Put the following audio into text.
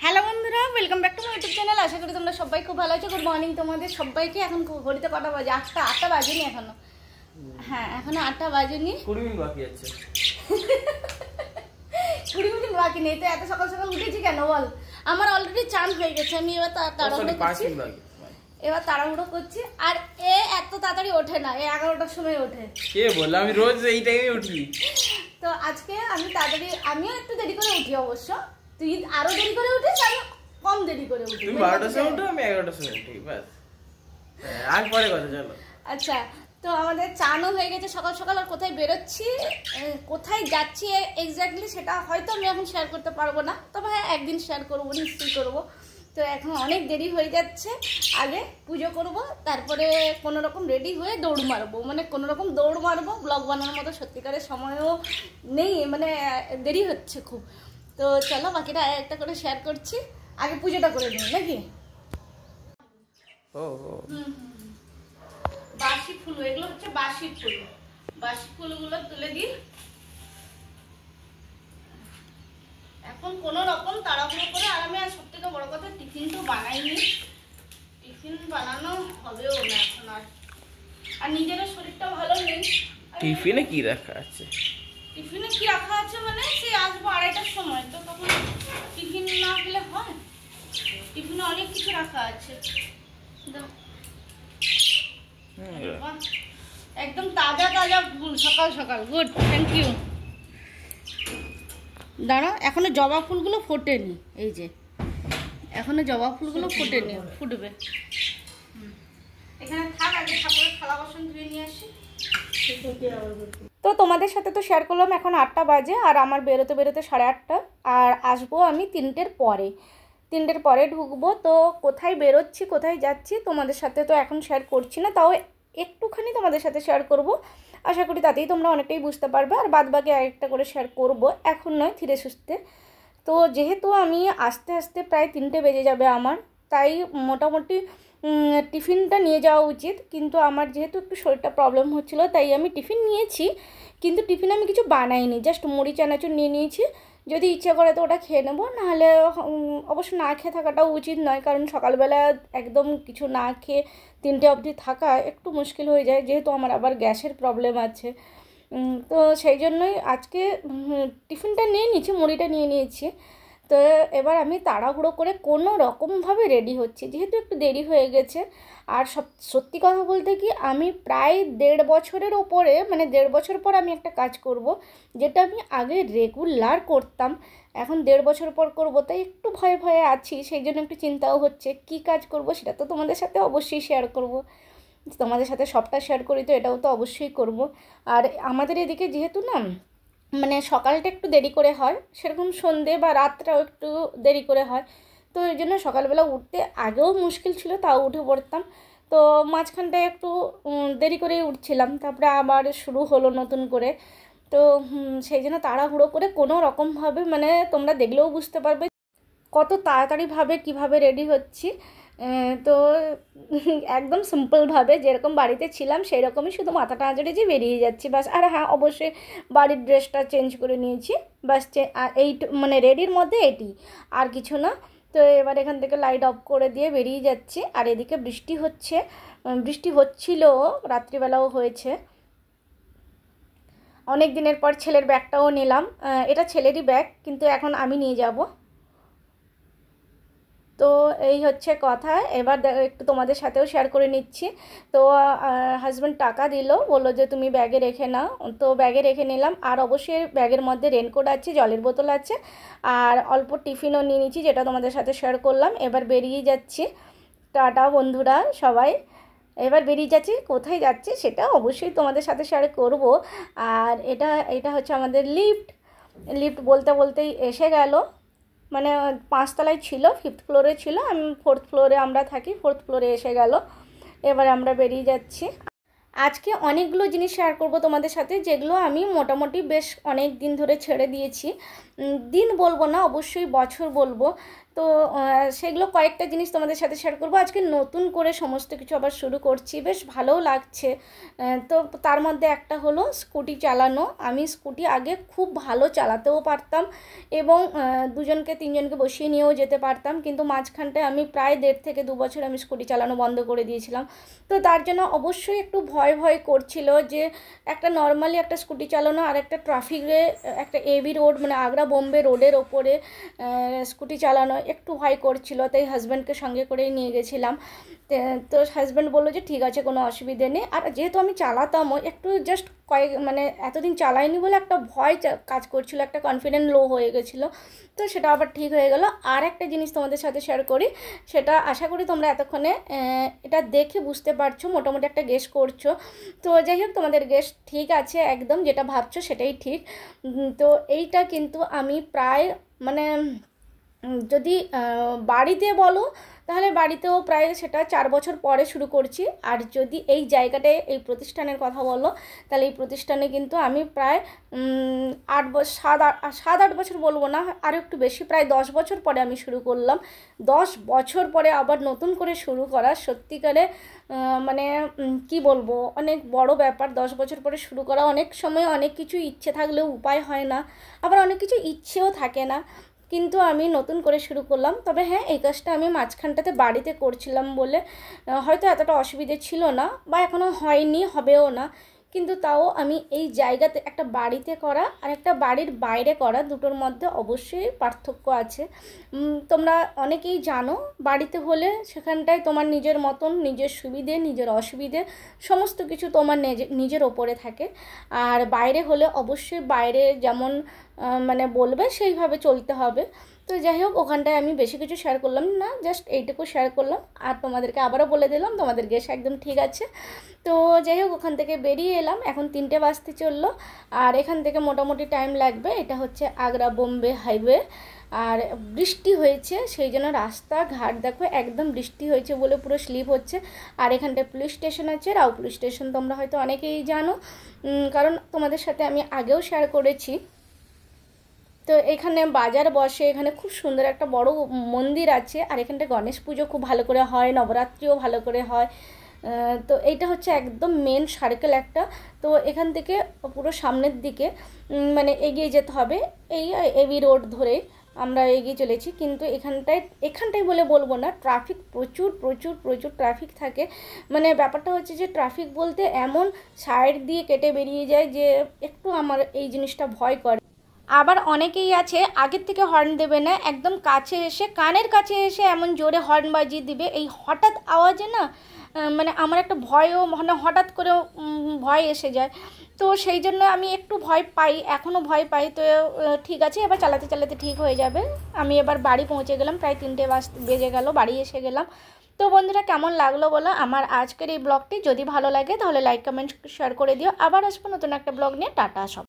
Hello বন্ধুরা, welcome back to my YouTube channel. আশা করি তোমরা সবাই খুব ভালো আছো। গুড মর্নিং তোমাদের সবাইকে। এখন ঘড়িতে কটা বাজে? আটটা বাজেনি এখনো। হ্যাঁ, এখনো 8টা বাজেনি, 20 মিনিট বাকি আছে। 20 মিনিট বাকি নেই তো। এত সকাল সকাল উঠেছি কেন বল? আমার অলরেডি চান হয়ে গেছে। আমি এবার তাড়াহুড়ো করছি, আর এ এত তাড়াতাড়ি ওঠে না, এ 11টার সময় ওঠে। কে বললো? আমি রোজ এই টাইমে উঠি। তো আজকে আমি তাড়াতাড়ি, আমিও একটু দেরি করে উঠি অবশ্য। তুই আরো দেরি করে উঠিস, আমি কম দেরি করে উঠি। তুমি 12টার সময় উঠো, আমি 11টার সময় উঠি, ব্যাস। আর পরে কথা, চলো। আচ্ছা, তো আমাদের চানও হয়ে গেছে সকাল সকাল। আর কোথায় বেরোচ্ছি, কোথায় যাচ্ছি এক্স্যাক্টলি সেটা হয়তো আমি এখন শেয়ার করতে পারবো না, তবে হ্যাঁ একদিন শেয়ার করবো, নিশ্চয়ই করবো। তো এখন অনেক দেরি হয়ে যাচ্ছে। আগে পুজো করব, তারপরে কোনো রকম রেডি হয়ে দৌড় মারবো, মানে কোনো রকম দৌড় মারবো। ব্লগ বানানোর মতো সত্যিকারের সময়ও নেই, মানে দেরি হচ্ছে খুব। তো চলো বাকিটা একটা করে শেয়ার করছি। আগে পুজোটা করে নিই নাকি? বাসি ফুল, এগুলো হচ্ছে বাসি ফুল। বাসি ফুলগুলো তুলে দিই। এখন কোনো রকম তাড়াহুড়ো করে, আর আমি সব থেকে বড় কথা টিফিন তো বানাইনি। টিফিন বানানো হবেও না এখন। আর নিজেরও শরীরটা ভালো নেই। টিফিনে কি রাখা আছে? টিফিনে কি রাখা আছে মানে, সে আসবো 2:30টার সময়, তো তখন টিফিন না খেলে হয়? টিফিনে অনেক কিছু রাখা আছে। একদম তাজা তাজা ফুল, সকাল সকাল। Good, thank you. দাঁড়া, এখনো জবা ফুলগুলো ফোটেনি। এই যে এখনো জবা ফুলগুলো ফোটেনি, ফুটবে। এখানে থাক, আগে ঠাকুরের থালা বাসন ধুয়ে নিয়ে আসি। তো তোমাদের সাথে তো শেয়ার করলাম এখন 8টা বাজে, আর আমার বেরোতে বেরোতে 8:30। আর আসবো আমি 3টের পরে। 3টের পরে ঢুকবো। তো কোথায় বেরোচ্ছি, কোথায় যাচ্ছি তোমাদের সাথে তো এখন শেয়ার করছি না, তাও একটুখানি তোমাদের সাথে শেয়ার করব। আশা করি তাতেই তোমরা অনেকটাই বুঝতে পারবে। আর বাদ বাকি আরেকটা করে শেয়ার করব, এখন নয়, ধীরে সুস্থে। তো যেহেতু আমি আস্তে আস্তে প্রায় 3টে বেজে যাবে আমার, তাই মোটামুটি টিফিনটা নিয়ে যাওয়া উচিত। কিন্তু আমার যেহেতু একটু শরীরটা প্রবলেম হচ্ছিলো, তাই আমি টিফিন নিয়েছি, কিন্তু টিফিনে আমি কিছু বানাইনি, জাস্ট মুড়ি চানাচুর নিয়ে নিয়েছি। যদি ইচ্ছে করে তো ওটা খেয়ে নেবো, নাহলে অবশ্য না খেয়ে থাকাটাও উচিত নয়, কারণ সকালবেলা একদম কিছু না খেয়ে 3টে অবধি থাকা একটু মুশকিল হয়ে যায়, যেহেতু আমার আবার গ্যাসের প্রবলেম আছে। তো সেই জন্যই আজকে টিফিনটা নিয়ে নিয়েছি, মুড়িটা নিয়ে নিয়েছি। তো এবার আমি তাড়াহুড়ো করে কোনো রকমভাবে রেডি হচ্ছি, যেহেতু একটু দেরি হয়ে গেছে। আর সত্যি কথা বলতে কি, আমি প্রায় 1.5 বছরের ওপরে, মানে 1.5 বছর পর আমি একটা কাজ করব, যেটা আমি আগে রেগুলার করতাম, এখন 1.5 বছর পর করব। তাই একটু ভয়ে ভয়ে আছি, সেই জন্য একটু চিন্তাও হচ্ছে কী কাজ করব। সেটা তো তোমাদের সাথে অবশ্যই শেয়ার করব। তোমাদের সাথে সবটা শেয়ার করি তো এটাও তো অবশ্যই করব। আর আমাদের এদিকে যেহেতু না, মানে সকালটা একটু দেরি করে হয়, সেরকম সন্ধে বা রাতটাও একটু দেরি করে হয়। তো এই জন্য সকালবেলা উঠতে আগেও মুশকিল ছিল, তাও উঠে পড়তাম। তো মাঝখানটায় একটু দেরি করেই উঠছিলাম, তারপরে আবার শুরু হলো নতুন করে। তো সেই জন্য তাড়াহুড়ো করে কোনো রকমভাবে, মানে তোমরা দেখলেও বুঝতে পারবে কত তাড়াতাড়িভাবে কীভাবে রেডি হচ্ছি। তো একদম সিম্পলভাবে যেরকম বাড়িতে ছিলাম সেই রকমই, শুধু মাথাটা আঁচড়ে যে বেরিয়ে যাচ্ছি বাস। আর হ্যাঁ, অবশ্যই বাড়ির ড্রেসটা চেঞ্জ করে নিয়েছি বাস। আর এই মানে রেডির মধ্যে এটি, আর কিছু না। তো এবার এখান থেকে লাইট অফ করে দিয়ে বেরিয়ে যাচ্ছি। আর এদিকে বৃষ্টি হচ্ছে, বৃষ্টি হচ্ছিল, রাত্রিবেলাও হয়েছে। অনেক দিনের পর ছেলের ব্যাগটাও নিলাম। এটা ছেলেরই ব্যাগ, কিন্তু এখন আমি নিয়ে যাব। তো এই হচ্ছে কথা। এবার একটু তোমাদের সাথেও শেয়ার করে নিচ্ছি। তো হাজব্যান্ড টাকা দিল, বললো যে তুমি ব্যাগে রেখে নাও। তো ব্যাগে রেখে নিলাম। আর অবশ্যই ব্যাগের মধ্যে রেনকোট আছে, জলের বোতল আছে, আর অল্প টিফিনও নিয়ে নিচ্ছি, যেটা তোমাদের সাথে শেয়ার করলাম। এবার বেরিয়ে যাচ্ছি। টাটা বন্ধুরা সবাই, এবার বেরিয়ে যাচ্ছি। কোথায় যাচ্ছি সেটা অবশ্যই তোমাদের সাথে শেয়ার করব। আর এটা হচ্ছে আমাদের লিফট বলতে বলতেই এসে গেল। মানে 5 তলায় ছিল, 5th ফ্লোরে ছিল, আমি 4th ফ্লোরে আমরা থাকি, 4th ফ্লোরে এসে গেল। এবার আমরা বেরিয়ে যাচ্ছি। আজকে অনেকগুলো জিনিস শেয়ার করব তোমাদের সাথে, যেগুলো আমি মোটামুটি বেশ অনেক দিন ধরে ছেড়ে দিয়েছি। দিন বলবো না, অবশ্যই বছর বলবো। তো সেগুলো কয়েকটা জিনিস তোমাদের সাথে শেয়ার করব। আজকে নতুন করে সমস্ত কিছু আবার শুরু করছি, বেশ ভালোও লাগছে। তো তার মধ্যে একটা হলো স্কুটি চালানো। আমি স্কুটি আগে খুব ভালো চালাতেও পারতাম এবং দুজনকে তিনজনকে বসিয়ে নিয়েও যেতে পারতাম, কিন্তু মাঝখানটায় আমি প্রায় 1.5 থেকে 2 বছর আমি স্কুটি চালানো বন্ধ করে দিয়েছিলাম। তো তার জন্য অবশ্যই একটু ভয় ভয় করছিল যে একটা নর্মালি একটা স্কুটি চালানো আর একটা ট্রাফিকে একটা এবি রোড মানে আগ্রা বোম্বে রোডের ওপরে স্কুটি চালানো একটু ভয় করছিল। তাই হাজব্যান্ডকে সঙ্গে করেই নিয়ে গেছিলাম। তো হাজব্যান্ড বললো যে ঠিক আছে, কোনো অসুবিধে নেই। আর যেহেতু আমি চালাতামও একটু, জাস্ট মানে এতদিন চালাইনি বলে একটা ভয় কাজ করছিল, একটা কনফিডেন্স লো হয়ে গেছিলো। তো সেটা আবার ঠিক হয়ে গেল। আর একটা জিনিস তোমাদের সাথে শেয়ার করি, সেটা আশা করি তোমরা এতক্ষণে এটা দেখে বুঝতে পারছো, মোটামুটি একটা গেস করছো। তো যাই হোক, তোমাদের গেস ঠিক আছে, একদম যেটা ভাবছো সেটাই ঠিক। তো এইটা কিন্তু আমি প্রায় মানে যদি বাড়িতে বলো তাহলে বাড়িতেও প্রায় সেটা 4 বছর পরে শুরু করছি। আর যদি এই জায়গাটায় এই প্রতিষ্ঠানের কথা বলো তাহলে এই প্রতিষ্ঠানে কিন্তু আমি প্রায় 7-8 বছর বলবো না, আর একটু বেশি, প্রায় 10 বছর পরে আমি শুরু করলাম। 10 বছর পরে আবার নতুন করে শুরু করা সত্যিকারে মানে কি বলবো, অনেক বড় ব্যাপার। 10 বছর পরে শুরু করা, অনেক সময় অনেক কিছু ইচ্ছে থাকলেও উপায় হয় না, আবার অনেক কিছু ইচ্ছেও থাকে না, কিন্তু আমি নতুন করে শুরু করলাম। তবে হ্যাঁ, এই কাজটা আমি মাঝখানটাতে বাড়িতে করছিলাম বলে হয়তো এতটা অসুবিধে ছিল না, বা এখনও হয়নি, হবেও না। কিন্তু তাও আমি এই জায়গাতে একটা বাড়িতে করা আর একটা বাড়ির বাইরে করা, দুটোর মধ্যে অবশ্যই পার্থক্য আছে। তোমরা অনেকেই জানো, বাড়িতে হলে সেখানটায় তোমার নিজের মতন, নিজের সুবিধে নিজের অসুবিধে সমস্ত কিছু তোমার নিজের ওপরে থাকে। আর বাইরে হলে অবশ্যই বাইরে যেমন মানে বলবে সেইভাবে চলতে হবে। তো যাই হোক, ওখানটায় আমি বেশি কিছু শেয়ার করলাম না, জাস্ট এইটুকু শেয়ার করলাম। আর তোমাদেরকে আবারও বলে দিলাম, তোমাদের গেস একদম ঠিক আছে। তো যাই হোক, ওখান থেকে বেরিয়ে এলাম, এখন 3টে বাজতে চললো। আর এখান থেকে মোটামুটি টাইম লাগবে। এটা হচ্ছে আগ্রা বোম্বে হাইওয়ে। আর বৃষ্টি হয়েছে, সেই জন্য রাস্তাঘাট দেখো একদম বৃষ্টি হয়েছে বলে পুরো স্লিপ হচ্ছে। আর এখানটায় পুলিশ স্টেশন আছে, রাও পুলিশ স্টেশন, তোমরা হয়তো অনেকেই জানো, কারণ তোমাদের সাথে আমি আগেও শেয়ার করেছি। তো এখানে বাজার বসে, এখানে খুব সুন্দর একটা বড় মন্দির আছে। আর এখানটা গণেশ পুজো খুব ভালো করে হয়, নবরাত্রিও ভালো করে হয়। তো এইটা হচ্ছে একদম মেন সার্কেল একটা। তো এখান থেকে পুরো সামনের দিকে মানে এগিয়ে যেতে হবে, এই এবি রোড ধরে আমরা এগিয়ে চলেছি। কিন্তু এখানটায় বলে বলবো না, ট্রাফিক প্রচুর প্রচুর প্রচুর ট্রাফিক থাকে। মানে ব্যাপারটা হচ্ছে যে ট্রাফিক বলতে এমন সাইড দিয়ে কেটে বেরিয়ে যায় যে একটু আমার এই জিনিসটা ভয় করে। আবার অনেকেই আছে আগের থেকে হর্ন দেবে না, একদম কাছে এসে, কানের কাছে এসে এমন জোরে হর্ন বাজিয়ে দিবে। এই হঠাৎ আওয়াজে না মানে আমার একটা ভয়ও, মানে হঠাৎ করে ভয় এসে যায়। তো সেই জন্য আমি একটু ভয় পাই, এখনও ভয় পাই। তো ঠিক আছে, এবার চালাতে চালাতে ঠিক হয়ে যাবে। আমি এবার বাড়ি পৌঁছে গেলাম, প্রায় 3টে বেজে গেল, বাড়ি এসে গেলাম। তো বন্ধুরা, কেমন লাগলো বলো আমার আজকের এই ব্লগটি? যদি ভালো লাগে তাহলে লাইক কমেন্ট শেয়ার করে দিও। আবার আসবো নতুন একটা ব্লগ নিয়ে। টাটা সব।